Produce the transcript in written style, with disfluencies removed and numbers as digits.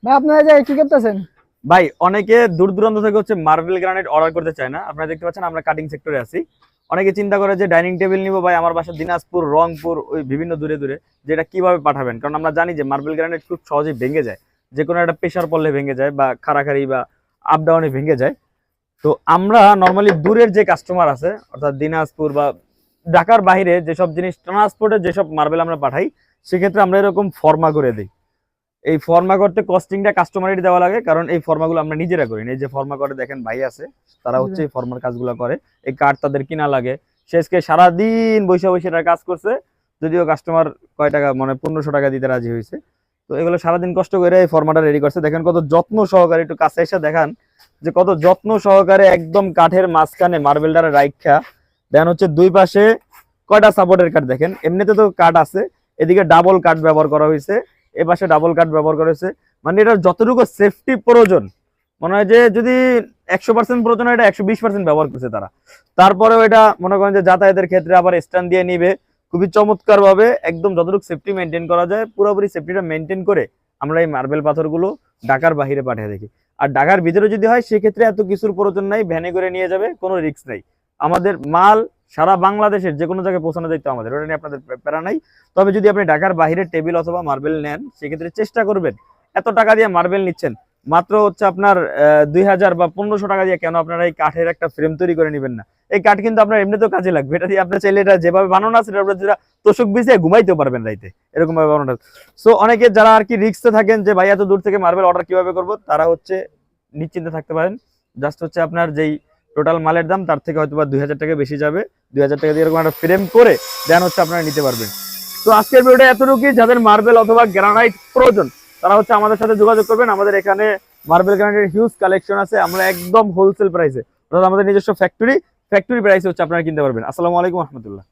ভাই আপনারা যে কি করতেছেন? ভাই অনেকে দূর দূরান্ত থেকে হচ্ছে মার্বেল গ্রানাইট অর্ডার করতে চায় না। আপনারা দেখতে পাচ্ছেন আমরা কাটিং সেক্টরে আছি। অনেকে চিন্তা করে যে ডাইনিং টেবিল নিবো ভাই, আমার বাসা দিনাজপুর, রংপুর, ওই বিভিন্ন দূরে দূরে, যেটা কিভাবে পাঠাবেন? কারণ আমরা জানি যে মার্বেল গ্রানাইট খুব সহজেই ভেঙে যায়, যে কোনো একটা প্রেশার পড়লে ভেঙে যায় বা খাড়াখাড়ি বা আপ ডাউনে ভেঙে যায়। তো আমরা নর্মালি দূরের যে কাস্টমার আছে, অর্থাৎ দিনাজপুর বা ঢাকার বাইরে যেসব জিনিস ট্রান্সপোর্টে যেসব মার্বেল আমরা পাঠাই, সেক্ষেত্রে আমরা এরকম ফর্মা করে দিই। এই ফর্মা করতে কস্টিংটা কাস্টমারেরই দেওয়া লাগে, কারণ এই ফর্মাগুলো আমরা নিজেরা করি না। এই যে ফর্মা করে দেখেন ভাই আছে, তারা হচ্ছে এই ফর্মার কাজগুলো করে। এই কার্ড তাদের কিনা লাগে, শেষকে সারাদিন বৈশা বৈশা এটা কাজ করছে। যদিও কাস্টমার কয় টাকা, মানে 1500 টাকা দিতে রাজি হয়েছে। তো এগুলো সারাদিন কষ্ট করে এই ফর্মাটা রেডি করছে। দেখেন কত যত্ন সহকারে, একটু কাছে এসে দেখান যে কত যত্ন সহকারে একদম কাঠের মাঝখানে মার্বেলটারে রাইখা দেন হচ্ছে দুই পাশে কয়টা সাপোর্টের কাঠ দেখেন। এমনিতে তো কাঠ আছে, এদিকে ডাবল কাঠ ব্যবহার করা হয়েছে, এ পাশে ডাবল কাঠ ব্যবহার করেছে। মানে এটার যতটুকু সেফটি প্রয়োজন, মনে হয় যে যদি 100% প্রয়োজন হয়, এটা 120% ব্যবহার করছে তারা। তারপরেও এটা মনে করেন যে যাতায়াতের ক্ষেত্রে আবার স্ট্যান্ড দিয়ে নিবে খুবই চমৎকার ভাবে, একদম যতটুকু সেফটি মেনটেন করা যায় পুরোপুরি সেফটিটা মেনটেন করে আমরা এই মার্বেল পাথরগুলো ঢাকার বাহিরে পাঠিয়ে দেখি। আর ঢাকার ভিতরে যদি হয় সেক্ষেত্রে এত কিছুর প্রয়োজন নাই, ভ্যানে করে নিয়ে যাবে, কোনো রিস্ক নাই। আমাদের মাল সারা বাংলাদেশের যে কোনো জায়গায় পৌঁছানো দায়িত্ব আমাদের, ওটা নিয়ে আপনাদের প্যারা নাই। তবে যদি আপনি ঢাকার বাইরে টেবিল অথবা মার্বেল নেন, সেক্ষেত্রে চেষ্টা করবেন, এত টাকা দিয়ে মার্বেল নিচ্ছেন, মাত্র হচ্ছে আপনার 2000 বা 1500 টাকা দিয়ে কেন আপনারা এই কাঠের একটা ফ্রেম তৈরি করে নেবেন না? এই কাঠ কিন্তু আপনার এমনিতেও কাজে লাগবে। এটা দিয়ে আপনার চাইলে এটা যেভাবে বানানো আছে যেটা তোষক বিছিয়ে ঘুমাইতেও পারবেন রাইতে, এরকম ভাবে বানানো। সো অনেকে যারা আর কি রিস্কে থাকেন যে ভাই এত দূর থেকে মার্বেল অর্ডার কিভাবে করবো, তারা হচ্ছে নিশ্চিন্তে থাকতে পারেন। জাস্ট হচ্ছে আপনার যেই টোটাল মালের দাম তার থেকে হয়তো বা 2000 টাকা বেশি যাবে। 2000 টাকা দিয়ে এরকম একটা ফ্রেম করে দেন হচ্ছে আপনারা নিতে পারবেন। তো আজকের ভিডিওটা এতটুকুই। যাদের মার্বেল অথবা গ্রানাইট প্রয়োজন, তারা হচ্ছে আমাদের সাথে যোগাযোগ করবেন। আমাদের এখানে মার্বেল গ্রানাইটের হিউজ কালেকশন আছে। আমরা একদম হোলসেল প্রাইসে, অর্থাৎ আমাদের নিজস্ব ফ্যাক্টরি প্রাইসে হচ্ছে আপনারা কিনতে পারবেন। আসসালামু আলাইকুম রহমতুল্লাহ।